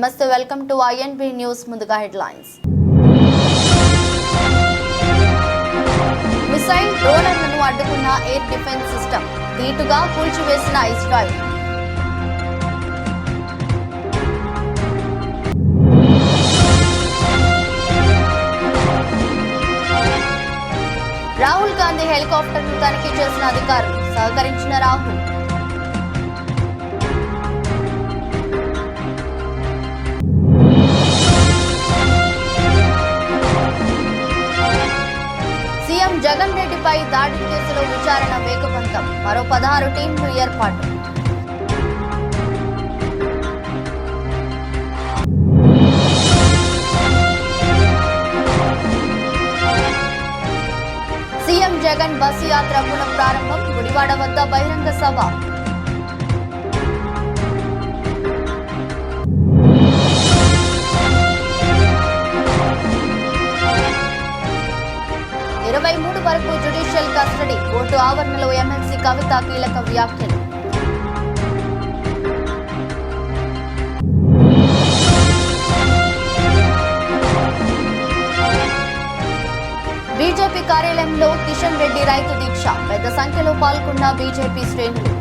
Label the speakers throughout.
Speaker 1: నమస్తే, welcome to INB news. ముందుగా headlines. Missile డ్రోన్లను అడ్డుకున్న ఎయిర్ డిఫెన్స్ సిస్టమ్ ధీటుగా కూల్చివేసిన ఇజ్రాయెల్. రాహుల్ గాంధీ హెలికాప్టర్ను తనిఖీ చేసిన అధికారులు, సహకరించిన రాహుల్. సీఎం జగన్ రెడ్డిపై దాడి కేసులో విచారణ వేగవంతం, మరో 16 టీంలు ఏర్పాటు. సీఎం జగన్ బస్సు యాత్ర పునః ప్రారంభం, గుడివాడ వద్ద బహిరంగ సభ. వరకు జ్యుడిషియల్ కస్టడీ, కోర్టు ఆవరణలో ఎమ్మెల్సీ కవిత కీలక వ్యాఖ్యలు. బీజేపీ కార్యాలయంలో కిషన్ రెడ్డి రైతు దీక్ష, పెద్ద సంఖ్యలో పాల్గొన్న బీజేపీ శ్రేణులు.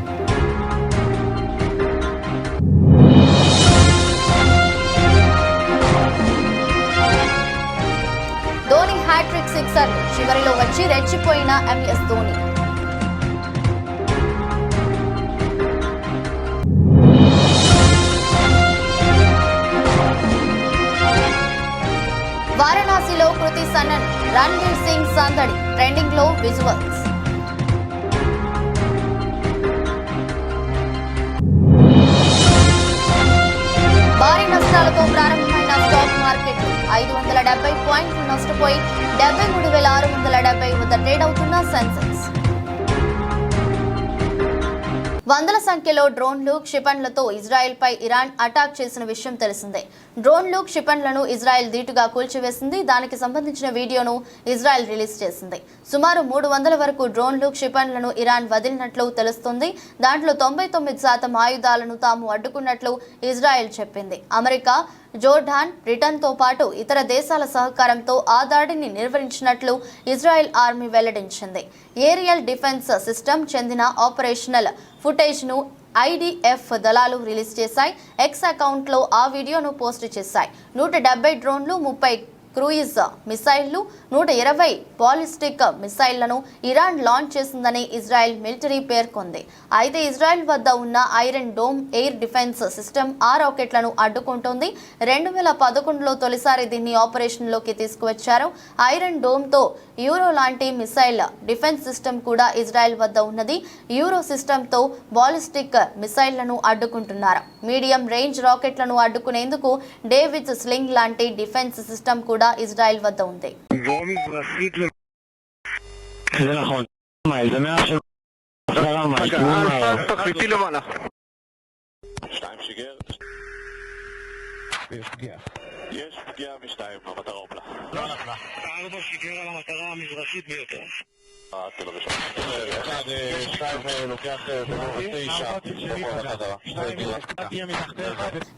Speaker 1: ధోని హ్యాట్రిక్ సిక్సర్, చివరిలో వచ్చి రెచ్చిపోయిన MS ధోని. వారణాసిలో కృతి సనన్, రణ్వీర్ సింగ్ సందడి, ట్రెండింగ్ లో విజువల్స్. భారీ నష్టాలతో ప్రారంభమైన స్టాక్ మార్కెట్ 570 పాయింట్లు నష్టపోయి 73,670 వద్ద ట్రేడ్ అవుతున్న సెన్సెక్స్. వందల సంఖ్యలో డ్రోన్లు, క్షిపణులతో ఇజ్రాయెల్ పై ఇరాన్ అటాక్ చేసిన విషయం తెలిసిందే. డ్రోన్లు, క్షిపణులను ఇజ్రాయెల్ ధీటుగా కూల్చివేసింది. దానికి సంబంధించిన వీడియోను ఇజ్రాయెల్ రిలీజ్ చేసింది. సుమారు 300 వరకు డ్రోన్లు, క్షిపణులను ఇరాన్ వదిలినట్లు తెలుస్తోంది. దాంట్లో 99% ఆయుధాలను తాము అడ్డుకున్నట్లు ఇజ్రాయెల్ చెప్పింది. అమెరికా, జోర్డాన్, బ్రిటన్తో పాటు ఇతర దేశాల సహకారంతో ఆ దాడిని నిర్వహించినట్లు ఇజ్రాయెల్ ఆర్మీ వెల్లడించింది. ఏరియల్ డిఫెన్స్ సిస్టమ్ చెందిన ఆపరేషనల్ ఫుటేజ్ను IDF దళాలు రిలీజ్ చేశాయి. ఎక్స్ అకౌంట్లో ఆ వీడియోను పోస్ట్ చేశాయి. 170 డ్రోన్లు, 30 క్రూయిజ్ మిసైళ్లు, 120 బాలిస్టిక్ మిసైళ్లను ఇరాన్ లాంచ్ చేసిందని ఇజ్రాయెల్ మిలిటరీ పేర్కొంది. అయితే ఇజ్రాయెల్ వద్ద ఉన్న iron dome air defence system ఆ రాకెట్లను అడ్డుకుంటోంది. 2011లో తొలిసారి దీన్ని ఆపరేషన్లోకి తీసుకువచ్చారు. ఐరన్ డోమ్తో యూరో లాంటి మిసైల్ డిఫెన్స్ సిస్టమ్ కూడా ఇజ్రాయెల్ వద్ద ఉన్నది. యూరో సిస్టమ్తో బాలిస్టిక్ మిసైళ్లను అడ్డుకుంటున్నారు. మీడియం రేంజ్ రాకెట్లను అడ్డుకునేందుకు డేవిడ్ స్లింగ్ లాంటి డిఫెన్స్ సిస్టమ్ కూడా ఇజ్రాయెల్ వద్ద ఉంది.
Speaker 2: יש פגיעה משתיים במטרה הופלה. לא נפלה. 4 שיגר על המטרה המזרחית ביותר.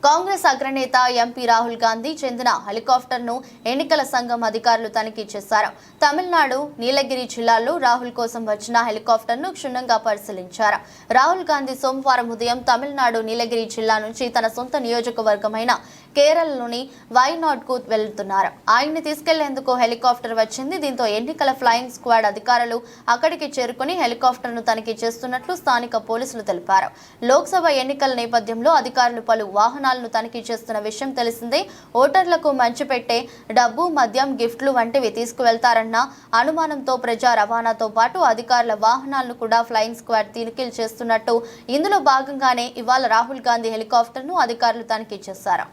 Speaker 1: కాంగ్రెస్ అగ్రనేత ఎంపీ రాహుల్ గాంధీ చెందిన హెలికాప్టర్ను ఎన్నికల సంఘం అధికారులు తనిఖీ చేశారు. తమిళనాడు నీలగిరి జిల్లాలో రాహుల్ కోసం వచ్చిన హెలికాప్టర్ను క్షుణ్ణంగా పరిశీలించారు. రాహుల్ గాంధీ సోమవారం ఉదయం తమిళనాడు నీలగిరి జిల్లా నుంచి తన సొంత నియోజకవర్గమైన కేరళలోని వైనాడ్ కు వెళ్తున్నారు. ఆయన్ని తీసుకెళ్లేందుకు హెలికాప్టర్ వచ్చింది. దీంతో ఎన్నికల ఫ్లయింగ్ స్క్వాడ్ అధికారులు అక్కడికి చేరుకుని హెలికాప్టర్ను తనిఖీ చేస్తున్నట్లు స్థానిక పోలీసులు తెలిపారు. లోక్సభ ఎన్నికల నేపథ్యంలో అధికారులు పలు వాహనాలను తనిఖీ చేస్తున్న విషయం తెలిసిందే. ఓటర్లకు మంచిపెట్టే డబ్బు, మద్యం, గిఫ్ట్లు వంటివి తీసుకువెళ్తారన్న అనుమానంతో ప్రజా రవాణాతో పాటు అధికారుల వాహనాలను కూడా ఫ్లయింగ్ స్క్వాడ్ తనిఖీలు చేస్తున్నట్టు, ఇందులో భాగంగానే ఇవాళ రాహుల్ గాంధీ హెలికాప్టర్ను అధికారులు తనిఖీ చేశారు.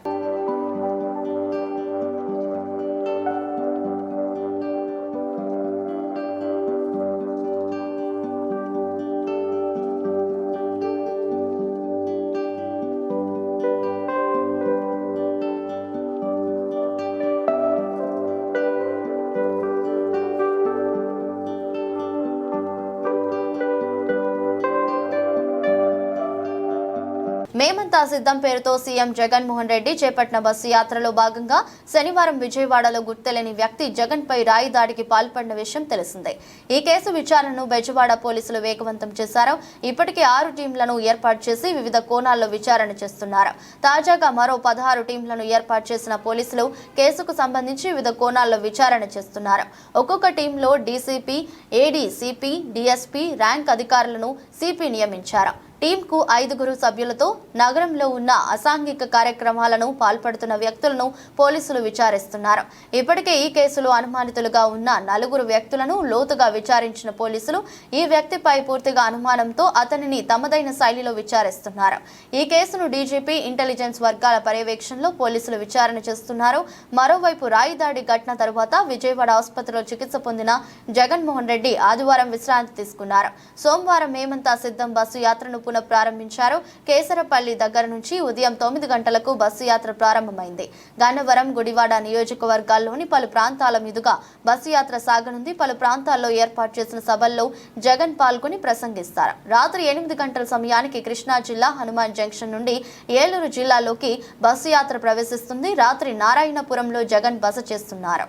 Speaker 1: మేమంతా సిద్ధం పేరుతో సీఎం జగన్మోహన్ రెడ్డి చేపట్టిన బస్సు యాత్రలో భాగంగా శనివారం విజయవాడలో గుర్తులేని వ్యక్తి జగన్ పై రాయి దాడికి పాల్పడిన విషయం తెలిసిందే. ఈ కేసు విచారణను బెజవాడ పోలీసులు వేగవంతం చేశారు. ఇప్పటికే 6 టీంలను ఏర్పాటు చేసి వివిధ కోణాల్లో విచారణ చేస్తున్నారు. తాజాగా మరో 16 టీంలను ఏర్పాటు చేసిన పోలీసులు కేసుకు సంబంధించి వివిధ కోణాల్లో విచారణ చేస్తున్నారు. ఒక్కొక్క టీంలో డీసీపీ, ఏడీసీపీ, డీఎస్పీ ర్యాంక్ అధికారులను సిపి నియమించారు. టీంకు 5 సభ్యులతో నగరంలో ఉన్న అసాంఘిక కార్యక్రమాలను పాల్పడుతున్న వ్యక్తులను పోలీసులు విచారిస్తున్నారు. ఇప్పటికే ఈ కేసులో అనుమానితులుగా ఉన్న 4 వ్యక్తులను లోతుగా విచారించిన పోలీసులు ఈ వ్యక్తిపై పూర్తిగా అనుమానంతో అతనిని తమదైన శైలిలో విచారిస్తున్నారు. ఈ కేసును డీజీపీ, ఇంటెలిజెన్స్ వర్గాల పర్యవేక్షణలో పోలీసులు విచారణ చేస్తున్నారు. మరోవైపు రాయి దాడి ఘటన తరువాత విజయవాడ ఆసుపత్రిలో చికిత్స పొందిన జగన్మోహన్ రెడ్డి ఆదివారం విశ్రాంతి తీసుకున్నారు. సోమవారం మేమంతా సిద్ధం బస్సు యాత్రను ప్రారంభించారు. కేసరపల్లి దగ్గర నుంచి ఉదయం 9 గంటలకు బస్సు యాత్ర ప్రారంభమైంది. గన్నవరం, గుడివాడ నియోజకవర్గాల్లోని పలు ప్రాంతాల మీదుగా బస్సు యాత్ర సాగనుంది. పలు ప్రాంతాల్లో ఏర్పాటు చేసిన సభల్లో జగన్ పాల్గొని ప్రసంగిస్తారు. రాత్రి 8 గంటల సమయానికి కృష్ణా జిల్లా హనుమాన్ జంక్షన్ నుండి ఏలూరు జిల్లాలోకి బస్సు యాత్ర ప్రవేశిస్తుంది. రాత్రి నారాయణపురంలో జగన్ బస చేస్తున్నారు.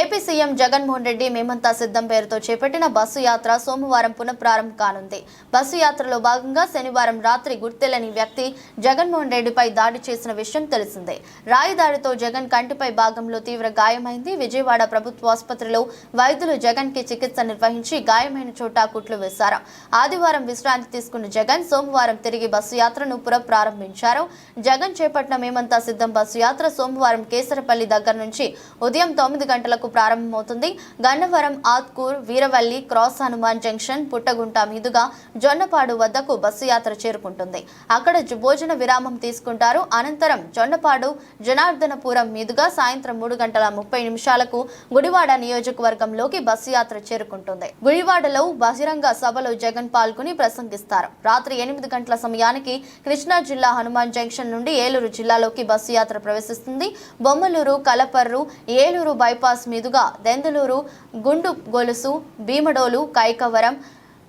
Speaker 1: ఏపీ సీఎం జగన్మోహన్ రెడ్డి మేమంతా సిద్ధం పేరుతో చేపట్టిన బస్సు యాత్ర సోమవారం పునఃప్రారంభం కానుంది. బస్సు యాత్రలో భాగంగా శనివారం రాత్రి గుర్తెలని వ్యక్తి జగన్మోహన్ రెడ్డిపై దాడి చేసిన విషయం తెలిసిందే. రాయి దాడితో జగన్ కంటిపై భాగంలో తీవ్ర గాయమైంది. విజయవాడ ప్రభుత్వ ఆసుపత్రిలో వైద్యులు జగన్ కి చికిత్స నిర్వహించి గాయమైన చోట కుట్లు వేశారు. ఆదివారం విశ్రాంతి తీసుకున్న జగన్ సోమవారం తిరిగి బస్సు యాత్రను పునఃప్రారంభించారు. జగన్ చేపట్టిన మేమంతా సిద్ధం బస్సు యాత్ర సోమవారం కేసరపల్లి దగ్గర నుంచి ఉదయం 9 గంటలకు ప్రారంభమవుతుంది. గన్నవరం, ఆత్కూర్, వీరవల్లి క్రాస్, హనుమాన్ జంక్షన్, పుట్టగుంట మీదుగా జొన్నపాడు వద్దకు బస్సు యాత్ర చేరుకుంటుంది. అక్కడ భోజన విరామం తీసుకుంటారు. అనంతరం జొన్నపాడు, జనార్దనపురం మీదుగా సాయంత్రం 3:30 గుడివాడ నియోజకవర్గంలోకి బస్సు యాత్ర చేరుకుంటుంది. గుడివాడలో బహిరంగ సభలో జగన్ పాల్గొని ప్రసంగిస్తారు. రాత్రి 8 గంటల సమయానికి కృష్ణా జిల్లా హనుమాన్ జంక్షన్ నుండి ఏలూరు జిల్లాలోకి బస్సు యాత్ర ప్రవేశిస్తుంది. బొమ్మలూరు, కలపర్రు, ఏలూరు బైపాస్ మీదుగా దెందులూరు, గుండు గొలుసు, భీమడోలు, కైకవరం,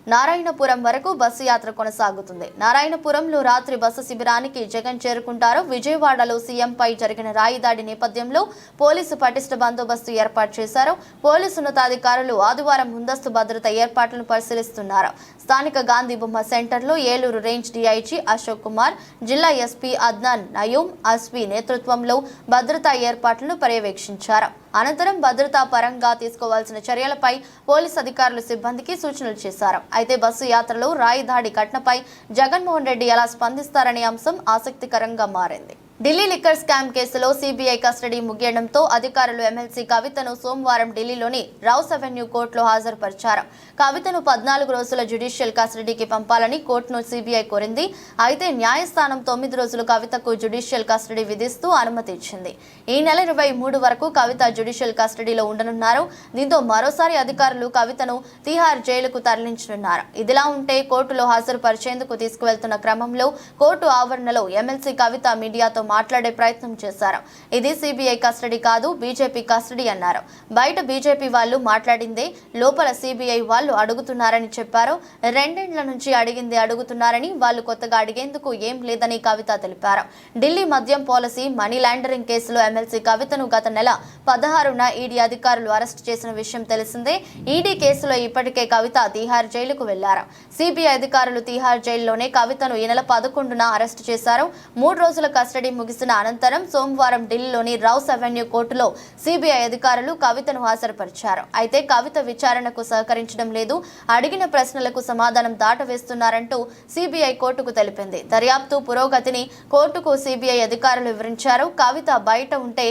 Speaker 1: నారాయణపురం వరకు బస్సు యాత్ర కొనసాగుతుంది. నారాయణపురంలో రాత్రి బస్సు శిబిరానికి జగన్ చేరుకుంటారు. విజయవాడలో సీఎంపై జరిగిన రాయి దాడి నేపథ్యంలో పోలీసు పటిష్ట బందోబస్తు ఏర్పాటు చేశారు. పోలీసు ఉన్నతాధికారులు ఆదివారం ముందస్తు భద్రత ఏర్పాట్లను పరిశీలిస్తున్నారు. స్థానిక గాంధీ బొమ్మ సెంటర్లో ఏలూరు రేంజ్ డీఐజీ అశోక్ కుమార్, జిల్లా ఎస్పీ అద్నాన్ నయూం అస్వి నేతృత్వంలో భద్రతా ఏర్పాట్లను పర్యవేక్షించారు. అనంతరం భద్రతా పరంగా తీసుకోవాల్సిన చర్యలపై పోలీసు అధికారులు సిబ్బందికి సూచనలు చేశారు. అయితే బస్సు యాత్రలో రాయి దాడి ఘటనపై జగన్మోహన్ రెడ్డి ఎలా స్పందిస్తారనే అంశం ఆసక్తికరంగా మారింది. ఢిల్లీ లిక్కర్ స్కామ్ కేసులో సీబీఐ కస్టడీ ముగియడంతో అధికారులు ఎమ్మెల్సీ కవితను సోమవారం ఢిల్లీలోని రౌస్ అవెన్యూ కోర్టులో హాజరుపరిచారు. కవితను 14 రోజుల జ్యుడిషియల్ కస్టడీకి పంపాలని కోర్టును సీబీఐ కోరింది. అయితే న్యాయస్థానం 9 రోజులు కవితకు జ్యుడిషియల్ కస్టడీ విధిస్తూ అనుమతి ఇచ్చింది. ఈ నెల 23 వరకు కవిత జ్యుడిషియల్ కస్టడీలో ఉండనున్నారు. దీంతో మరోసారి అధికారులు కవితను తిహార్ జైలుకు తరలించనున్నారు. ఇదిలా ఉంటే కోర్టులో హాజరుపరిచేందుకు తీసుకువెళ్తున్న క్రమంలో కోర్టు ఆవరణలో ఎమ్మెల్సీ కవిత మీడియాతో మాట్లాడే ప్రయత్నం చేశారు. ఇది సీబీఐ కస్టడీ కాదు, బీజేపీ కస్టడీ అన్నారు. బయట బీజేపీ వాళ్ళు మాట్లాడిందే, లోపల సీబీఐ వాళ్ళు అడుగుతున్నారని చెప్పారు. 2 ఏళ్ల నుంచి అడిగిందే అడుగుతున్నారని, వాళ్ళు కొత్తగా అడిగేందుకు ఏం లేదని కవిత తెలిపారు. ఢిల్లీ మద్యం పాలసీ, మనీ లాండరింగ్ కేసులో ఎమ్మెల్సీ కవితను గత నెల 16న ఈడీ అధికారులు అరెస్టు చేసిన విషయం తెలిసిందే. ఈడీ కేసులో ఇప్పటికే కవిత తిహార్ జైలుకు వెళ్లారు. సీబీఐ అధికారులు తిహార్ జైల్లోనే కవితను ఈ నెల 11న అరెస్టు చేశారు. 3 రోజుల కస్టడీ ముగిసిన అనంతరం సోమవారం ఢిల్లీలోని రౌస్ అవెన్యూ కోర్టులో సీబీఐ అధికారులు కవితను హాజరుపరిచారు. అయితే కవిత విచారణకు సహకరించడం లేదు, అడిగిన ప్రశ్నలకు సమాధానం దాటవేస్తున్నారంటూ సీబీఐ కోర్టుకు తెలిపింది. దర్యాప్తు పురోగతిని కోర్టుకు సీబీఐ అధికారులు వివరించారు. కవిత బయట ఉంటే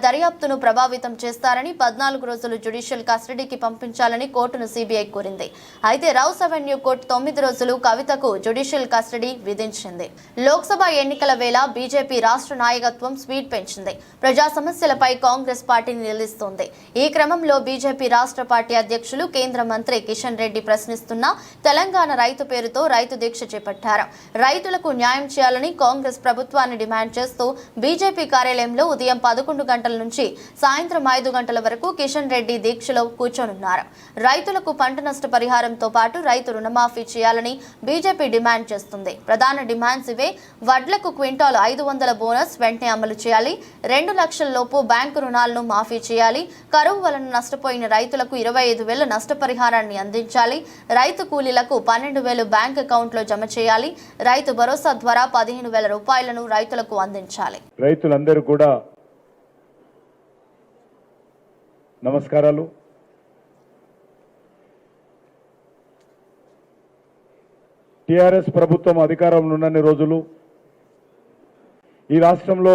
Speaker 1: దర్యాప్తును ప్రభావితం చేస్తారని 14 రోజులు జ్యుడిషియల్ కస్టడీకి పంపించాలని కోర్టును సీబీఐ కోరింది. అయితే రౌస్ అవెన్యూ కోర్టు 9 రోజులు కవితకు జ్యుడిషియల్ కస్టడీ విధించింది. లోక్సభ ఎన్నికల వేళ బీజేపీ రాష్ట్ర నాయకత్వం స్పీడ్ పెంచింది. ప్రజా సమస్యలపై కాంగ్రెస్ పార్టీని నిలదీస్తోంది. ఈ క్రమంలో బీజేపీ రాష్ట్ర పార్టీ అధ్యక్షులు కేంద్ర మంత్రి కిషన్ రెడ్డి ప్రశ్నిస్తున్న తెలంగాణ రైతు పేరుతో రైతు దీక్ష చేపట్టారు. రైతులకు న్యాయం చేయాలని కాంగ్రెస్ ప్రభుత్వాన్ని డిమాండ్ చేస్తూ బీజేపీ కార్యాలయంలో ఉదయం 11 గంటల నుంచి సాయంత్రం 5 గంటల వరకు కిషన్ రెడ్డి దీక్షలో కూర్చోనున్నారు. రైతులకు పంట నష్ట పరిహారంతో పాటు రైతు రుణమాఫీ చేయాలని బీజేపీ డిమాండ్ చేస్తుంది. ప్రధాన డిమాండ్స్ ఇవే: వడ్లకు క్వింటాల్ 500 బోనస్ వెంటనే అమలు చేయాలి, 2 లక్షల లోపు బ్యాంకు రుణాలను మాఫీ చేయాలి, కరువు వలన నష్టపోయిన రైతులకు 25,000 నష్టపరిహారాన్ని అందించాలి, రైతు కూలీలకు 12,000 బ్యాంక్ అకౌంట్లో జమ చేయాలి, రైతు భరోసా ద్వారా 15,000 రూపాయలను రైతులకు అందించాలి.
Speaker 3: రైతులందరూ కూడా నమస్కారాలు. టిఆర్ఎస్ ప్రభుత్వం అధికారంలో ఉన్నన్ని రోజులు ఈ రాష్ట్రంలో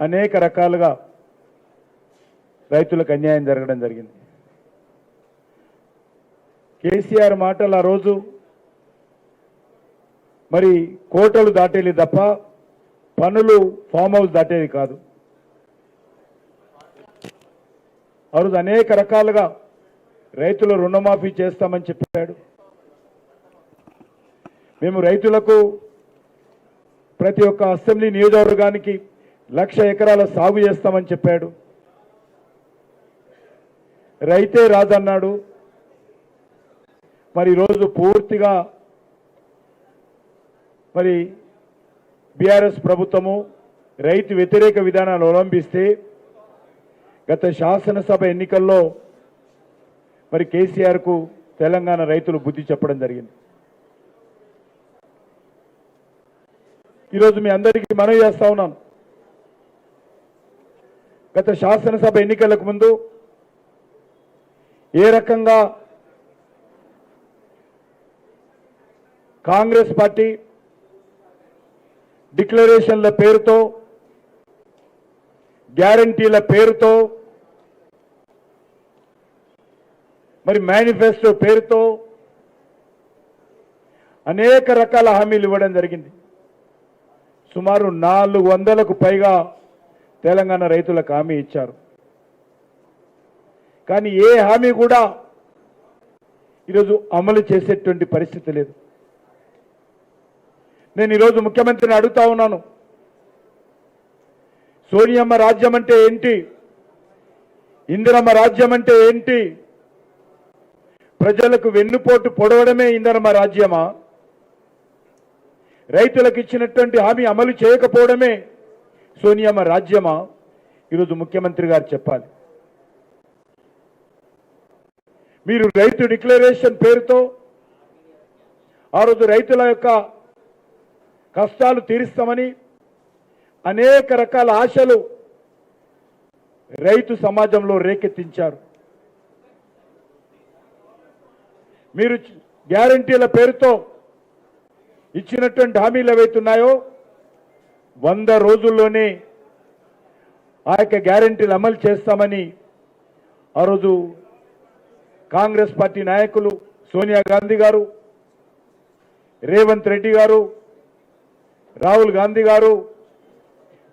Speaker 3: అనేక రకాలుగా రైతులకు అన్యాయం జరగడం జరిగింది. కేసీఆర్ మాటలు ఆ రోజు మరి కోటలు దాటేది తప్ప పనులు ఫామ్ హౌస్ దాటేది కాదు. ఆ రోజు అనేక రకాలుగా రైతుల రుణమాఫీ చేస్తామని చెప్పాడు. మేము రైతులకు ప్రతి ఒక్క అసెంబ్లీ నియోజకవర్గానికి 1,00,000 ఎకరాల సాగు చేస్తామని చెప్పాడు. రైతే రాదన్నాడు. మరి ఈరోజు పూర్తిగా మరి బీఆర్ఎస్ ప్రభుత్వము రైతు వ్యతిరేక విధానాలు అవలంబిస్తే గత శాసనసభ ఎన్నికల్లో మరి కేసీఆర్కు తెలంగాణ రైతులు బుద్ధి చెప్పడం జరిగింది. ఈరోజు మీ అందరికీ మనవి చేస్తా ఉన్నాను. గత శాసనసభ ఎన్నికలకు ముందు ఏ రకంగా కాంగ్రెస్ పార్టీ డిక్లరేషన్ల పేరుతో, గ్యారంటీల పేరుతో, మరి మేనిఫెస్టో పేరుతో అనేక రకాల హామీలు ఇవ్వడం జరిగింది. సుమారు 400కు పైగా తెలంగాణ రైతులకు హామీ ఇచ్చారు. కానీ ఏ హామీ కూడా ఈరోజు అమలు చేసేటువంటి పరిస్థితి లేదు. నేను ఈరోజు ముఖ్యమంత్రిని అడుగుతా ఉన్నాను, సోనియమ్మ రాజ్యం అంటే ఏంటి? ఇందిరమ్మ రాజ్యం అంటే ఏంటి? ప్రజలకు వెన్నుపోటు పొడవడమే ఇందిరమ్మ రాజ్యమా? రైతులకు ఇచ్చినటువంటి హామీ అమలు చేయకపోవడమే సోనియమ్మ రాజ్యమా? ఈరోజు ముఖ్యమంత్రి గారు చెప్పాలి. మీరు రైతు డిక్లరేషన్ పేరుతో ఆ రోజు రైతుల యొక్క కష్టాలు తీరుస్తామని అనేక రకాల ఆశలు రైతు సమాజంలో రేకెత్తించారు. మీరు గ్యారంటీల పేరుతో ఇచ్చినటువంటి హామీలు ఏవైతున్నాయో 100 రోజుల్లోనే ఆ యొక్క గ్యారంటీలు అమలు చేస్తామని ఆ రోజు కాంగ్రెస్ పార్టీ నాయకులు సోనియా గాంధీ గారు, రేవంత్ రెడ్డి గారు, రాహుల్ గాంధీ గారు,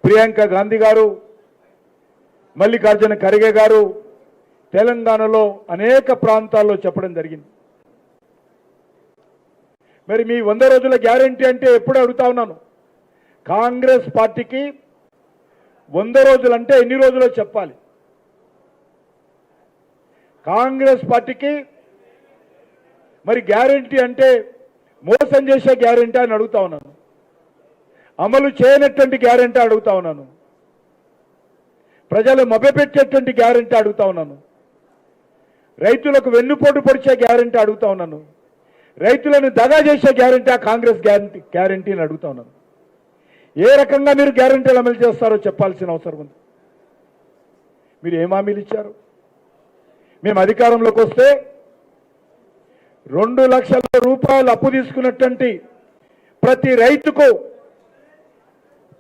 Speaker 3: ప్రియాంక గాంధీ గారు, మల్లికార్జున ఖర్గే గారు తెలంగాణలో అనేక ప్రాంతాల్లో చెప్పడం జరిగింది. మరి మీ 100 రోజుల గ్యారంటీ అంటే ఎప్పుడు అడుగుతా ఉన్నాను, కాంగ్రెస్ పార్టీకి 100 రోజులు అంటే ఎన్ని రోజులో చెప్పాలి? కాంగ్రెస్ పార్టీకి మరి గ్యారంటీ అంటే మోసం చేసే గ్యారంటీ అని అడుగుతా ఉన్నాను, అమలు చేయనటువంటి గ్యారంటీ అడుగుతా ఉన్నాను, ప్రజలు మభ్యపెట్టేటువంటి గ్యారంటీ అడుగుతా ఉన్నాను, రైతులకు వెన్నుపోటు పొడిచే గ్యారంటీ అడుగుతా ఉన్నాను, రైతులను దగా చేసే గ్యారంటీ ఆ కాంగ్రెస్ గ్యారంటీని అడుగుతా ఉన్నాను. ఏ రకంగా మీరు గ్యారంటీలు అమలు చేస్తారో చెప్పాల్సిన అవసరం ఉంది. మీరు ఏం హామీలు ఇచ్చారు? మేము అధికారంలోకి వస్తే 2 లక్షల రూపాయలు అప్పు తీసుకున్నటువంటి ప్రతి రైతుకు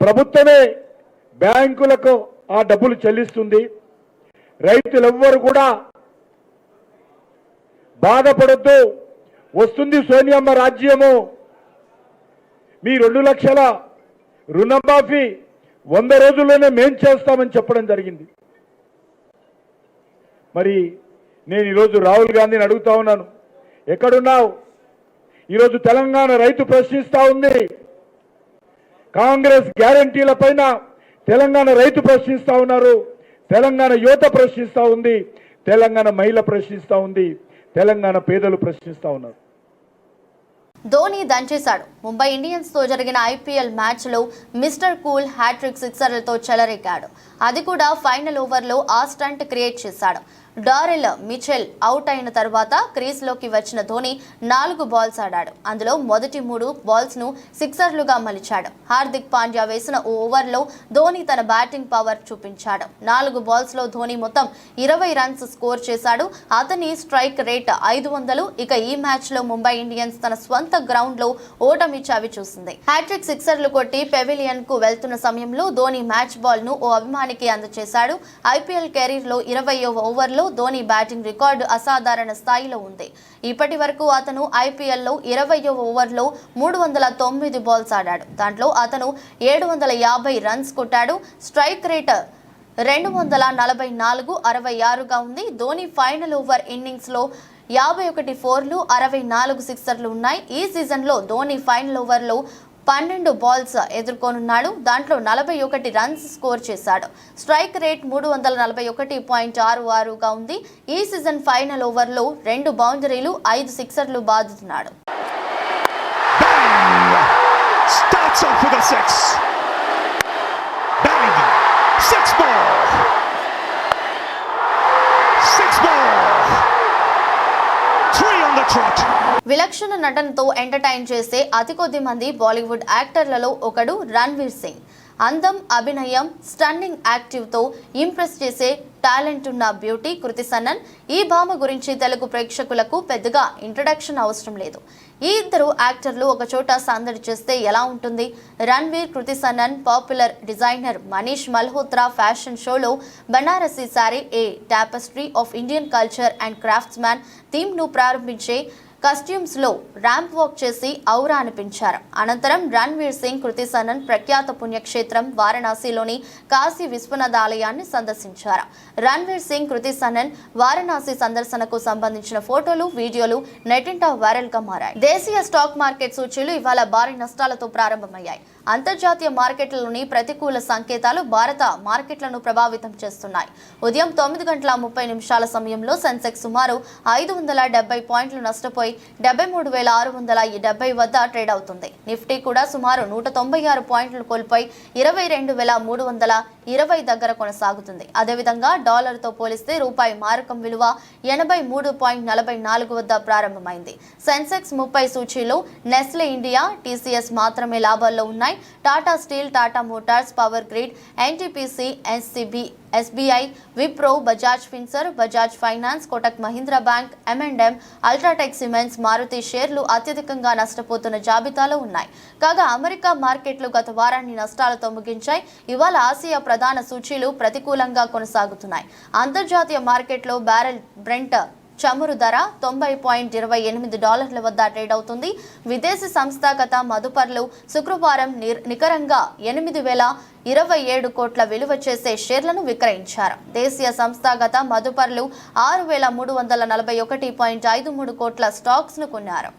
Speaker 3: ప్రభుత్వమే బ్యాంకులకు ఆ డబ్బులు చెల్లిస్తుంది. రైతులెవ్వరు కూడా బాధపడొద్దు, వస్తుంది సోనియమ్మ రాజ్యము, మీ 2 లక్షల రుణమాఫీ 100 రోజుల్లోనే మేం చేస్తామని చెప్పడం జరిగింది. మరి నేను ఈరోజు రాహుల్ గాంధీని అడుగుతా ఉన్నాను, ఎక్కడున్నావు? ఈరోజు తెలంగాణ రైతు ప్రశ్నిస్తా ఉంది. కాంగ్రెస్ గ్యారంటీల పైన తెలంగాణ రైతు ప్రశ్నిస్తా ఉన్నారు, తెలంగాణ యువత ప్రశ్నిస్తా ఉంది, తెలంగాణ మహిళ ప్రశ్నిస్తా ఉంది, తెలంగాణ పేదలు ప్రశ్నిస్తా ఉన్నారు.
Speaker 1: ధోని దంచేశాడు. ముంబై ఇండియన్స్ తో జరిగిన ఐపీఎల్ మ్యాచ్ లో మిస్టర్ కూల్ హ్యాట్రిక్ సిక్సర్లతో చెలరేగాడు. అది కూడా ఫైనల్ ఓవర్లో ఆ స్టంట్ క్రియేట్ చేశాడు. డారెల్ మిచెల్ అవుట్ అయిన తర్వాత క్రీజ్లోకి వచ్చిన ధోని 4 బాల్స్ ఆడాడు. అందులో మొదటి 3 బాల్స్ ను సిక్సర్లుగా మలిచాడు. హార్దిక్ పాండ్యా వేసిన ఓ ఓవర్లో ధోని తన బ్యాటింగ్ పవర్ చూపించాడు. 4 బాల్స్ లో ధోని మొత్తం 20 రన్స్ స్కోర్ చేశాడు. అతని స్ట్రైక్ రేట్ 500. ఇక ఈ మ్యాచ్ లో ముంబై ఇండియన్స్ తన స్వంత గ్రౌండ్ లో ఓటమి చవి చూసింది. హ్యాట్రిక్ సిక్సర్లు కొట్టి పెవిలియన్ కు వెళ్తున్న సమయంలో ధోని మ్యాచ్ బాల్ ను ఓ అభిమానికి అందజేశాడు. ఐపీఎల్ కెరీర్ లో 20వ ఓవర్లో ధోని బ్యాటింగ్ రికార్డు అసాధారణ స్థాయిలో ఉంది. ఇప్పటి వరకు అతను ఐపీఎల్లో 20వ ఓవర్లో 309 బాల్స్ ఆడాడు. దాంట్లో అతను 750 రన్స్ కొట్టాడు. స్ట్రైక్ రేట్ 244, 66గా ఉంది. ధోని ఫైనల్ ఓవర్ ఇన్నింగ్స్ లో 51 ఫోర్లు, 64 సిక్సర్లు ఉన్నాయి. ఈ సీజన్ లో ధోని ఫైనల్ ఓవర్ లో 12 బాల్స్ ఎదుర్కొనున్నాడు. దాంట్లో 41 రన్స్ స్కోర్ చేశాడు. స్ట్రైక్ రేట్ 341.66గా ఉంది. ఈ సీజన్ ఫైనల్ ఓవర్లో 2 బౌండరీలు, 5 సిక్సర్లు బాదుతున్నాడు. విలక్షణ నటనతో ఎంటర్టైన్ చేసే అతి కొద్ది మంది బాలీవుడ్ యాక్టర్లలో ఒకడు రణ్వీర్ సింగ్. అందం, అభినయం, స్టన్నింగ్ యాక్టివ్తో ఇంప్రెస్ చేసే టాలెంట్ ఉన్న బ్యూటీ కృతి సనన్. ఈ భామ గురించి తెలుగు ప్రేక్షకులకు పెద్దగా ఇంట్రడక్షన్ అవసరం లేదు. ఈ ఇద్దరు యాక్టర్లు ఒక చోట సందడి చేస్తే ఎలా ఉంటుంది? Ranveer, Kriti Sanon popular designer Manish Malhotra fashion షోలో Banarasi sari a tapestry of Indian culture and crafts man థీమ్ను ప్రారంభించే కస్ట్యూమ్స్ లో ర్యాంప్ వాక్ చేసి ఔరా అనిపించారు. అనంతరం రణ్వీర్ సింగ్, కృతి సనన్ ప్రఖ్యాత పుణ్యక్షేత్రం వారణాసిలోని కాశీ విశ్వనాథ ఆలయాన్ని సందర్శించారు. రణ్వీర్ సింగ్, కృతి సనన్ వారణాసి సందర్శనకు సంబంధించిన ఫోటోలు, వీడియోలు నెట్టింట వైరల్ గా మారాయి. దేశీయ స్టాక్ మార్కెట్ సూచీలు ఇవాళ భారీ నష్టాలతో ప్రారంభమయ్యాయి. అంతర్జాతీయ మార్కెట్లలోని ప్రతికూల సంకేతాలు భారత మార్కెట్లను ప్రభావితం చేస్తున్నాయి. ఉదయం 9:30 సమయంలో సెన్సెక్స్ సుమారు 570 పాయింట్లు నష్టపోయి 73,670 వద్ద ట్రేడ్ అవుతుంది. నిఫ్టీ కూడా సుమారు 196 పాయింట్లు కోల్పోయి 22,320 దగ్గర కొనసాగుతుంది. అదేవిధంగా డాలర్తో పోలిస్తే రూపాయి మారకం విలువ 83.44 వద్ద ప్రారంభమైంది. సెన్సెక్స్ 30 సూచీలో నెస్లే ఇండియా, టీసీఎస్ మాత్రమే లాభాల్లో ఉన్నాయి. Tata Steel, Tata Motors, Power Grid, NTPC, SBI, Wipro, Bajaj Finserv, Bajaj Finance, Kotak Mahindra Bank, M&M, UltraTech Cements, Maruti షేర్లు అత్యధికంగా నష్టపోతున్న జాబితాలో ఉన్నాయి. కాగా అమెరికా మార్కెట్లు గత వారాన్ని నష్టాలతో ముగించాయి. ఇవాళ ఆసియా ప్రధాన సూచీలు ప్రతికూలంగా కొనసాగుతున్నాయి. అంతర్జాతీయ మార్కెట్లో బ్యారెల్ బ్రెంట్ చమురు ధర $90.28 వద్ద ట్రేడ్ అవుతుంది. విదేశీ సంస్థాగత మదుపర్లు శుక్రవారం నికరంగా 8,027 కోట్ల విలువ చేసే షేర్లను విక్రయించారు. దేశీయ సంస్థాగత మదుపర్లు 6,341.53 కోట్ల స్టాక్స్ ను కొన్నారు.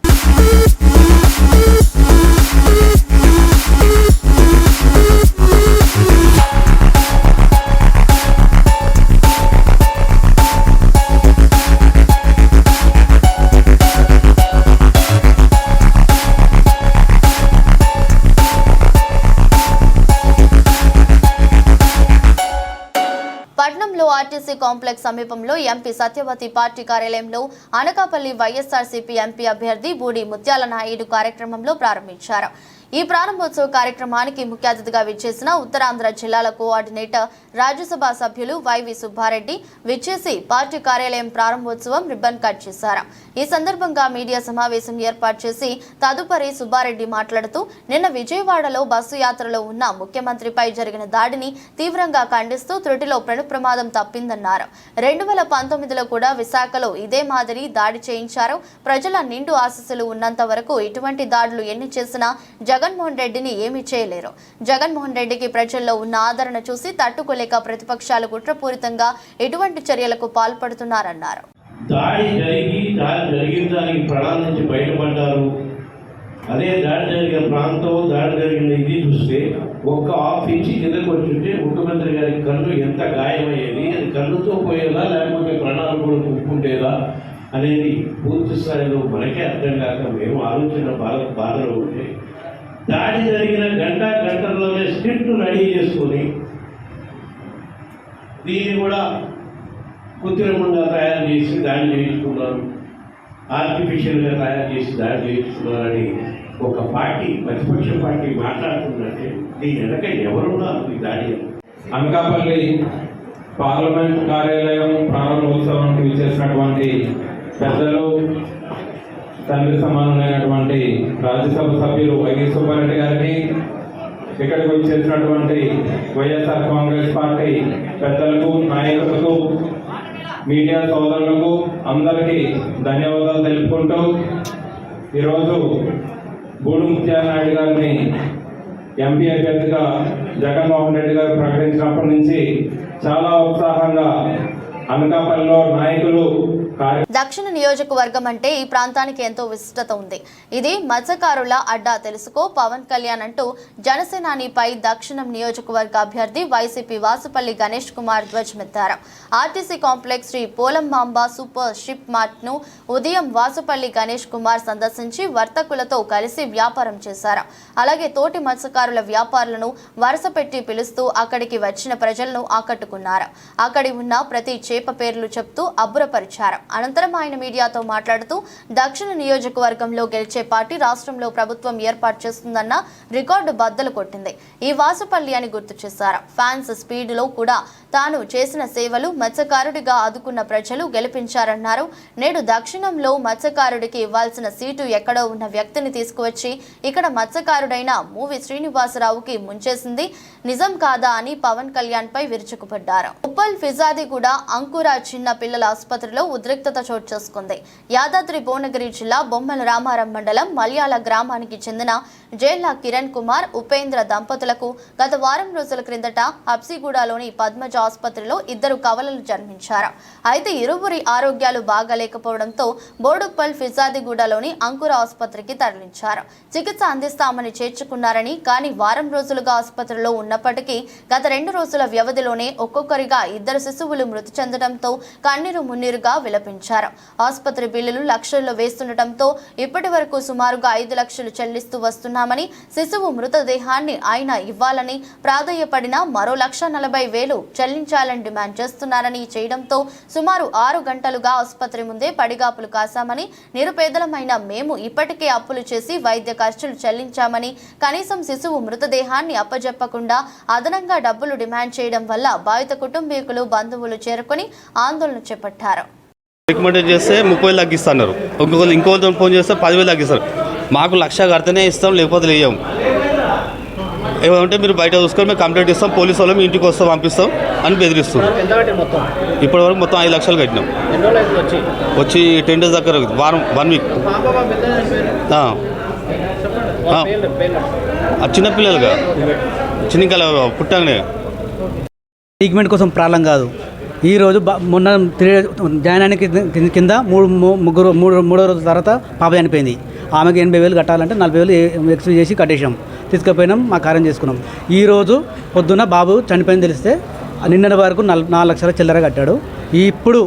Speaker 1: పట్నంలో ఆర్టీసీ కాంప్లెక్స్ సమీపంలో ఎంపీ సత్యవతి పార్టీ కార్యాలయంలో అనకాపల్లి వైఎస్ఆర్సీపీ ఎంపీ అభ్యర్థి బూడి ముత్యాల నాయుడు కార్యక్రమంలో ప్రారంభించారు. ఈ ప్రారంభోత్సవ కార్యక్రమానికి ముఖ్య అతిథిగా విచ్చేసిన ఉత్తరాంధ్ర జిల్లాల కోఆర్డినేటర్ రాజ్యసభ సభ్యులు వైవి సుబ్బారెడ్డి విచ్చేసి పార్టీ కార్యాలయం ప్రారంభోత్సవం రిబ్బన్ కట్ చేశారు. ఈ సందర్భంగా మీడియా సమావేశం ఏర్పాటు చేసి తదుపరి సుబ్బారెడ్డి మాట్లాడుతూ నిన్న విజయవాడలో బస్సు యాత్రలో ఉన్న ముఖ్యమంత్రిపై జరిగిన దాడిని తీవ్రంగా ఖండిస్తూ త్రుటిలో ప్రమాదం తప్పిందన్నారు. 2019లో కూడా విశాఖలో ఇదే మాదిరి దాడి చేయించారు. ప్రజల నిండు ఆశీస్సులు ఉన్నంత వరకు ఇటువంటి దాడులు ఎన్ని చేసినా జగన్మోహన్ రెడ్డిని ఏమీ చేయలేరు. జగన్మోహన్ రెడ్డికి ప్రజల్లో ఉన్న ఆదరణ చూసి తట్టుకోలేక ప్రతిపక్షాలు కుట్రపూరితంగా ఎటువంటి చర్యలకు పాల్పడుతున్నారన్నారు.
Speaker 4: దాడి జరిగిన దానికి ప్రాణాల నుంచి బయటపడ్డారు. అదే దాడి జరిగిన ప్రాంతం, దాడి జరిగిన ఇది చూస్తే ఒక్క హాఫ్ ఇంచి కిందకు వచ్చుంటే ముఖ్యమంత్రి గారి కన్ను ఎంత గాయమయ్యేది, అది కన్నుతో పోయేలా లేకపోతే ప్రాణాలు కూడా కుప్పుకుంటేలా అనేది పూర్తి స్థాయిలో మనకే అర్థం కాక మేము ఆలోచన బాధలో ఉంటే దాడి జరిగిన గంటల్లోనే స్క్రిప్ట్ రెడీ చేసుకొని దీన్ని కూడా కృత్రిమంగా తయారు చేసి దాడి చేయించుకున్నారు, ఆర్టిఫిషియల్గా తయారు చేసి దాడి చేయించుకున్నారని ఒక పార్టీ, ప్రతిపక్ష పార్టీ మాట్లాడుతుందంటే దీని వెనక ఎవరున్నారు ఈ దాడి?
Speaker 5: అనకాపల్లి పార్లమెంట్ కార్యాలయం ప్రారంభోత్సవానికి విచ్చేసినటువంటి పెద్దలు, తండ్రి సమానమైనటువంటి రాజ్యసభ సభ్యులు వైవి సుబ్బారెడ్డి గారికి, ఇక్కడికి విచ్చేసినటువంటి వైఎస్ఆర్ కాంగ్రెస్ పార్టీ పెద్దలకు, నాయకులకు, మీడియా సోదరులకు అందరికీ ధన్యవాదాలు తెలుపుకుంటూ ఈరోజు బూడు ముత్యానాయుడు గారిని ఎంపీ అభ్యర్థిగా జగన్మోహన్ రెడ్డి గారు ప్రకటించినప్పటి నుంచి చాలా ఉత్సాహంగా అనకాపల్లిలో నాయకులు
Speaker 1: దక్షిణ నియోజకవర్గం అంటే ఈ ప్రాంతానికి ఎంతో విశిష్టత ఉంది. ఇది మత్స్యకారుల అడ్డా తెలుసుకో పవన్ కళ్యాణ్ అంటూ జనసేనానిపై దక్షిణం నియోజకవర్గ అభ్యర్థి వైసీపీ వాసుపల్లి గణేష్ కుమార్ ధ్వజమెత్తారు. RTC complex Shri Polamamba super ship mart ను ఉదయం వాసుపల్లి గణేష్ కుమార్ సందర్శించి వర్తకులతో కలిసి వ్యాపారం చేశారు. అలాగే తోటి మత్స్యకారుల వ్యాపారులను వరుస పెట్టి పిలుస్తూ అక్కడికి వచ్చిన ప్రజలను ఆకట్టుకున్నారు. అక్కడి ఉన్న ప్రతి చేప పేర్లు చెప్తూ అబ్బురపరిచారు. అనంతరం ఆయన మీడియాతో మాట్లాడుతూ దక్షిణ నియోజకవర్గంలో గెలిచే పార్టీ రాష్ట్రంలో ప్రభుత్వం ఏర్పాటు చేస్తుందన్న రికార్డు బద్దలు కొట్టింది ఈ వాసుపల్లి అని గుర్తు చేశారు. ఫ్యాన్స్ స్పీడ్ లో కూడా తాను చేసిన సేవలు మత్స్యకారుడిగా ఆదుకున్న ప్రజలు గెలిపించారన్నారు. నేడు దక్షిణంలో మత్స్యకారుడికి ఇవ్వాల్సిన సీటు ఎక్కడో ఉన్న వ్యక్తిని తీసుకువచ్చి ఇక్కడ మత్స్యకారుడైన మూవీ శ్రీనివాసరావుకి ముంచేసింది నిజం కాదా అని పవన్ కళ్యాణ్ పై విరుచుకుపడ్డారు. ఉప్పల్ ఫిజాదిగూడ అంకుర చిన్న పిల్లల ఆసుపత్రిలో ఉద్రిక్తత చోటు చేసుకుంది. యాదాద్రి భువనగిరి జిల్లా బొమ్మల రామారం మండలం మల్యాల గ్రామానికి చెందిన జేళ్ల కిరణ్ కుమార్, ఉపేంద్ర దంపతులకు గత వారం రోజుల క్రిందట హబ్సిగూడలోని పద్మజ ఆసుపత్రిలో ఇద్దరు కవలలు జన్మించారు. అయితే ఇరువురి ఆరోగ్యాలు బాగాలేకపోవడంతో బోడుప్పల్ ఫిజాదిగూడలోని అంకుర ఆసుపత్రికి తరలించారు. చికిత్స అందిస్తామని చేర్చుకున్నారని, కానీ వారం రోజులుగా ఆసుపత్రిలో ఉన్నప్పటికీ గత 2 రోజుల వ్యవధిలోనే ఒక్కొక్కరిగా ఇద్దరు శిశువులు మృతి చెందడంతో కన్నీరు మున్నీరుగా విలపించారు. ఆసుపత్రి బిల్లులు లక్షల్లో వేస్తుండటంతో ఇప్పటి వరకు సుమారుగా 5 లక్షలు చెల్లిస్తూ వస్తున్నామని, శిశువు మృతదేహాన్ని ఆయన ఇవ్వాలని ప్రాధేయపడిన మరో 1,40,000 చెల్లించాలని డిమాండ్ చేస్తున్నారని చేయడంతో సుమారు 6 గంటలుగా ఆసుపత్రి ముందే పడిగాపులు కాశామని, నిరుపేదలమైన మేము ఇప్పటికే అప్పులు చేసి వైద్య ఖర్చులు చెల్లించామని, కనీసం శిశువు మృతదేహాన్ని అప్పజెప్పకుండా అదనంగా డబ్బులు డిమాండ్ చేయడం వల్ల బాధిత కుటుంబీకులు, బంధువులు చేరుకొని ఆందోళన చేపట్టారు.
Speaker 6: రికమెండేట్ చేస్తే 30,000 తగ్గిస్తున్నారు, ఇంకొకరితో ఫోన్ చేస్తే 10,000 తగ్గిస్తారు. మాకు 1,00,000 కడితేనే ఇస్తాం, లేకపోతే లేయము. ఏమంటే మీరు బయట చూసుకొని మేము కంప్లైంట్ ఇస్తాం, పోలీసు వాళ్ళు మీ ఇంటికి వస్తాం, పంపిస్తాం అని బెదిరిస్తారు. ఇప్పటి వరకు మొత్తం 5 లక్షలు కట్టినాం. వచ్చి 10 డేస్ దగ్గర వారం 1 వీక్. చిన్నపిల్లలుగా చిన్న పుట్టగానే
Speaker 7: ట్రీట్మెంట్ కోసం ప్రాబ్లం కాదు. ఈరోజు మొన్న ధ్యానానికి కింద మూడో రోజు తర్వాత పాప చనిపోయింది. ఆమెకి 80,000 కట్టాలంటే 40,000 ఎక్స్ట్రా చేసి కట్టేసాం, తీసుకుపోయినాం, మా కార్యం చేసుకున్నాం. ఈరోజు పొద్దున్న బాబు చనిపోయింది తెలిస్తే నిన్నటి వరకు 4 లక్షల చిల్లర కట్టాడు. ఇప్పుడు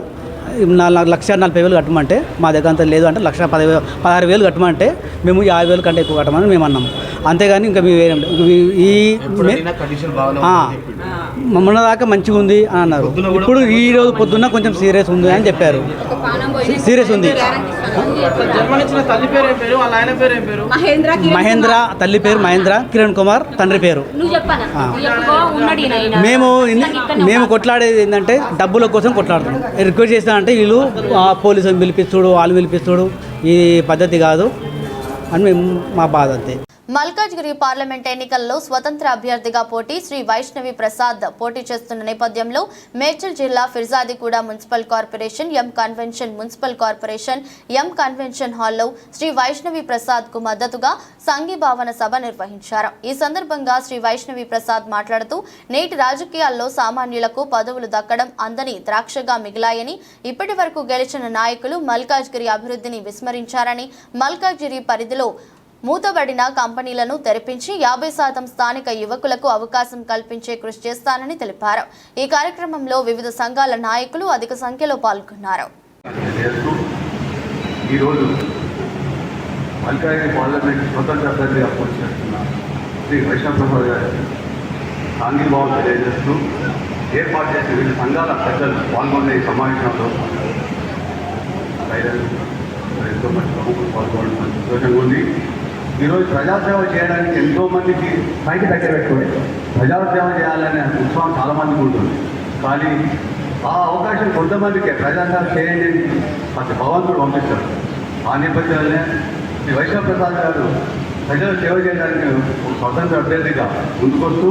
Speaker 7: 1,40,000 కట్టమంటే మా దగ్గర అంత లేదు అంటే 1,16,000 కట్టమంటే మేము 50,000 కంటే ఎక్కువ కట్టమని మేము అన్నాం. అంతేగాని ఇంకా మొన్న దాకా మంచిగా ఉంది అని అన్నారు. ఇప్పుడు ఈ రోజు పొద్దున్న కొంచెం సీరియస్ ఉంది అని చెప్పారు. సీరియస్ ఉంది. మహేంద్ర, తల్లి పేరు మహేంద్ర, కిరణ్ కుమార్ తండ్రి పేరు. మేము కొట్లాడేది ఏంటంటే డబ్బుల కోసం కొట్లాడుతున్నాం. రిక్వెస్ట్ చేస్తానంటే వీళ్ళు పోలీసులను పిలిపిస్తుడు, వాళ్ళు పిలిపిస్తుడు, ఈ పద్ధతి కాదు అని మేము మా బాధ అంతే.
Speaker 1: మల్కాజ్గిరి పార్లమెంట్ ఎన్నికల్లో స్వతంత్ర అభ్యర్థిగా పోటీ శ్రీ వైష్ణవి ప్రసాద్ పోటీ చేస్తున్న నేపథ్యంలో మేడ్చల్ జిల్లా ఫిర్జాదిగూడ మున్సిపల్ కార్పొరేషన్ ఎం కన్వెన్షన్ మున్సిపల్ కార్పొరేషన్ ఎం కన్వెన్షన్ హాల్లో శ్రీ వైష్ణవి ప్రసాద్ కు మద్దతుగా సంఘీభావన సభ నిర్వహించారు. ఈ సందర్భంగా శ్రీ వైష్ణవి ప్రసాద్ మాట్లాడుతూ నేటి రాజకీయాల్లో సామాన్యులకు పదవులు దక్కడం అందని ద్రాక్షగా మిగిలాయని, ఇప్పటి వరకు గెలిచిన నాయకులు మల్కాజ్గిరి అభివృద్ధిని విస్మరించారని, మల్కాజ్గిరి పరిధిలో మూతబడిన కంపెనీలను తెరిపించి 50% స్థానిక యువకులకు అవకాశం కల్పించే కృషి చేస్తానని తెలిపారు. ఈ కార్యక్రమంలో వివిధ సంఘాల నాయకులు అధిక సంఖ్యలో పాల్గొన్నారు.
Speaker 8: ఈరోజు మల్కాజ్గిరి పార్లమెంట్ స్వతంత్ర అభ్యర్థిగా పోటీ చేస్తున్న శ్రీ వైష్ణవ్ ప్రసాద్ గారు సాంఘీభావం తెలియజేస్తూ ఏర్పాటు చేసిన వివిధ సంఘాల పెద్దలు పాల్గొన్న ఈ సమావేశంలో ఎంతో మంది ప్రముఖులు పాల్గొనడం సంతోషంగా ఉంది. ఈరోజు ప్రజాసేవ చేయడానికి ఎంతోమందికి పైకి దగ్గర పెట్టుకోండి, ప్రజాసేవ చేయాలనే ఉత్సాహం చాలామందికి ఉంటుంది. కానీ ఆ అవకాశం కొంతమందికి ప్రజాసేవ చేయండి ప్రతి భగవంతుడు పంపిస్తారు. ఆ నేపథ్యంలోనే శ్రీ వైష్ణవ్ ప్రసాద్ గారు ప్రజలు సేవ చేయడానికి ఒక స్వతంత్ర అభ్యర్థిగా ముందుకొస్తూ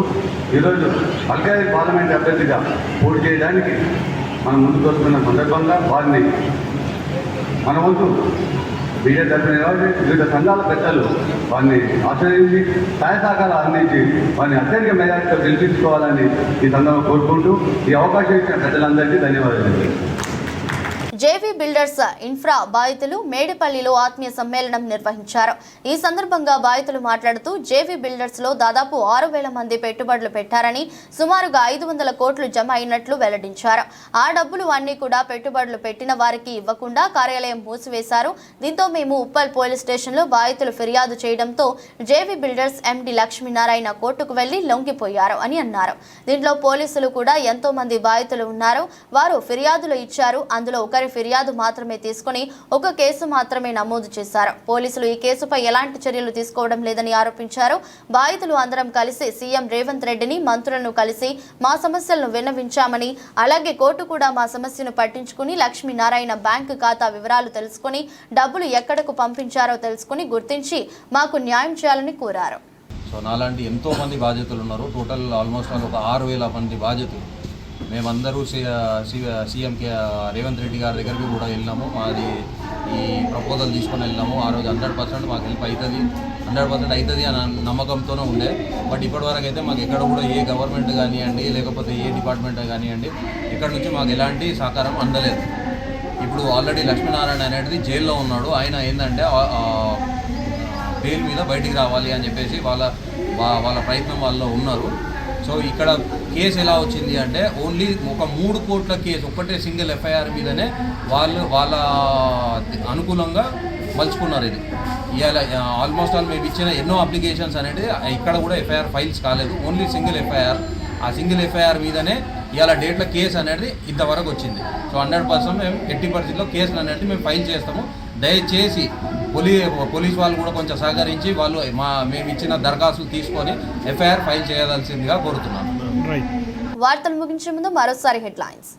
Speaker 8: ఈరోజు మల్కాజ్గిరి పార్లమెంట్ అభ్యర్థిగా పోటీ చేయడానికి మనం ముందుకు వస్తున్న సందర్భంగా వారిని మన వంతు బీజేపీ తరఫున వివిధ సంఘాల పెద్దలు వారిని ఆశ్రయించి సహాయ సహకారాలు అందించి వారిని అత్యధిక మెజారిటీతో గెలిపించుకోవాలని ఈ సందర్భంగా కోరుకుంటూ ఈ అవకాశం ఇచ్చిన ప్రజలందరికీ ధన్యవాదాలు.
Speaker 1: జేవీ బిల్డర్స్ ఇన్ఫ్రా బాధితులు మేడిపల్లిలో ఆత్మీయ సమ్మేళనం నిర్వహించారు. ఈ సందర్భంగా బాధితులు మాట్లాడుతూ జేవీ బిల్డర్స్ లో దాదాపు 6,000 మంది పెట్టుబడులు పెట్టారని, సుమారుగా 500 కోట్లు జమ అయినట్లు వెల్లడించారు. ఆ డబ్బులు అన్ని కూడా పెట్టుబడులు పెట్టిన వారికి ఇవ్వకుండా కార్యాలయం మూసివేశారు. దీంతో మేము ఉప్పల్ పోలీస్ స్టేషన్లో బాధితులు ఫిర్యాదు చేయడంతో జేవీ బిల్డర్స్ ఎండీ లక్ష్మీనారాయణ కోర్టుకు వెళ్లి లొంగిపోయారు అని అన్నారు. దీంట్లో పోలీసులు కూడా ఎంతో మంది బాధితులు ఉన్నారు. వారు ఫిర్యాదులు ఇచ్చారు. అందులో ఒకరి ఫిర్యాదు మాత్రమే తీసుకుని ఒక కేసు మాత్రమే నమోదు చేశారు. పోలీసులు ఈ కేసుపై ఎలాంటి చర్యలు తీసుకోవడం లేదని ఆరోపించారు. బాధితులు అందరం కలిసి సీఎం రేవంత్ రెడ్డిని, మంత్రులను కలిసి మా సమస్యలను విన్నవించామని, అలాగే కోర్టు కూడా మా సమస్యను పట్టించుకుని లక్ష్మీనారాయణ బ్యాంకు ఖాతా వివరాలు తెలుసుకుని డబ్బులు ఎక్కడకు పంపించారో తెలుసుకుని గుర్తించి మాకు న్యాయం చేయాలని కోరారు.
Speaker 9: సో నాలాంటి ఎంతో మంది బాధితులు ఉన్నారు. టోటల్ ఆల్మోస్ట్ ఒక 6,000 మంది బాధితులు. మేమందరూ సీఎం రేవంత్ రెడ్డి గారి దగ్గరికి కూడా వెళ్ళినాము. మాది ఈ ప్రపోజల్ తీసుకొని వెళ్ళినాము. ఆ రోజు 100% మాకు హెల్ప్ అవుతుంది, 100% అవుతుంది అని నమ్మకంతోనే ఉండే. బట్ ఇప్పటివరకు అయితే మాకు ఎక్కడ కూడా ఏ గవర్నమెంట్ కానివ్వండి, లేకపోతే ఏ డిపార్ట్మెంట్ కానివ్వండి, ఇక్కడ నుంచి మాకు ఎలాంటి సహకారం అందలేదు. ఇప్పుడు ఆల్రెడీ లక్ష్మీనారాయణ అనేది జైల్లో ఉన్నాడు. ఆయన ఏంటంటే బెయిల్ మీద బయటికి రావాలి అని చెప్పేసి వాళ్ళ ప్రయత్నం వాళ్ళలో ఉన్నారు. సో ఇక్కడ కేసు ఎలా వచ్చింది అంటే ఓన్లీ ఒక 3 కోట్ల కేసు, ఒక్కటే సింగిల్ ఎఫ్ఐఆర్ మీదనే వాళ్ళ అనుకూలంగా మలుచుకున్నారు. ఇది ఇవాళ ఆల్మోస్ట్ ఆల్ మేము ఇచ్చిన ఎన్నో అప్లికేషన్స్ అనేది ఇక్కడ కూడా ఎఫ్ఐఆర్ ఫైల్స్ కాలేదు. Only single FIR. ఆ సింగిల్ ఎఫ్ఐఆర్ మీదనే ఇవాళ డేట్లో కేసు అనేది ఇంతవరకు వచ్చింది. సో 100% మేము 80% కేసులు అనేది మేము ఫైల్ చేస్తాము. దయచేసి పోలీస్ వాళ్ళు కూడా కొంచెం సహకరించి వాళ్ళు మేము ఇచ్చిన దరఖాస్తులు తీసుకొని ఎఫ్ఐఆర్ ఫైల్ చేయవలసిందిగా కోరుతున్నాను.
Speaker 1: వార్తలు ముగించే ముందు మరోసారి హెడ్లైన్స్.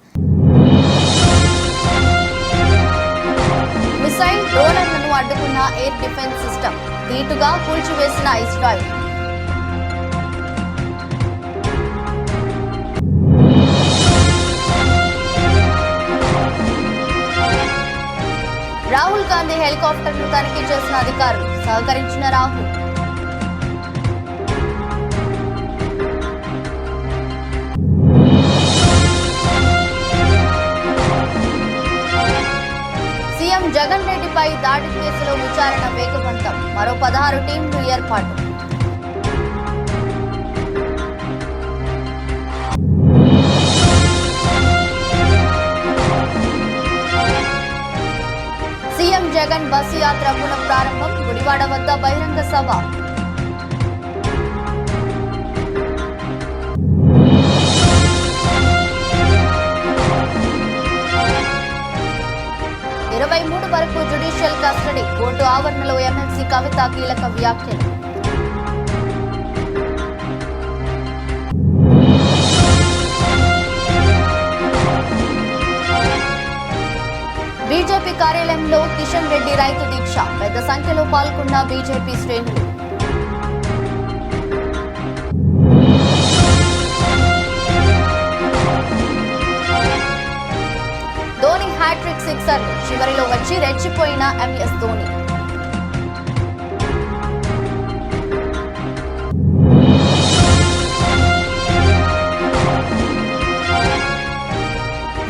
Speaker 1: మిసైల్ డ్రోన్లను అడ్డుకున్న ఎయిర్ డిఫెన్స్ సిస్టమ్, ధీటుగా కూల్చివేసిన ఇజ్రాయెల్. రాహుల్ గాంధీ హెలికాప్టర్ను తనిఖీ చేసిన అధికారులు, సహకరించిన రాహుల్. సీఎం జగన్ రెడ్డిపై దాడి కేసులో విచారణ వేగవంతం, మరో 16 టీంలు ఏర్పాటు. సీఎం జగన్ బస్సు యాత్ర పునః ప్రారంభం, గుడివాడ వద్ద బహిరంగ సభ. వరకు జ్యుడిషియల్ కస్టడీ, కోర్టు ఆవరణలో ఎమ్మెల్సీ కవిత కీలక వ్యాఖ్యలు. బీజేపీ కార్యాలయంలో కిషన్ రెడ్డి రైతు దీక్ష, పెద్ద సంఖ్యలో పాల్గొన్న బీజేపీ శ్రేణులు. చివరిలో వచ్చి రెచ్చిపోయిన ఎంఎస్ ధోని.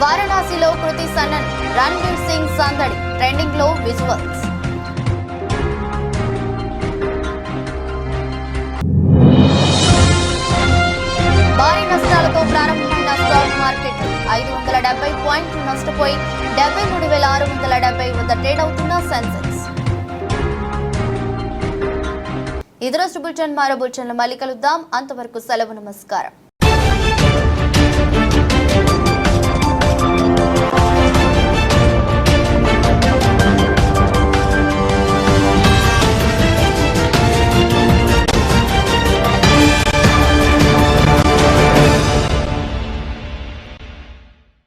Speaker 1: వారణాసిలో కృతి సనన్, రణ్వీర్ సింగ్ సందడి, ట్రెండింగ్ లో విజువల్స్. భారీ నష్టాలతో ప్రారంభమైన స్టాక్ మార్కెట్ 570 పాయింట్లు నష్టపోయి 73,670 వద్ద ట్రేడ్ అవుతున్న సెన్సెక్స్. ఇది రోజు బులెటిన్. మరో బులెటిన్లో మళ్ళీ కలుద్దాం. అంతవరకు సెలవు. నమస్కారం.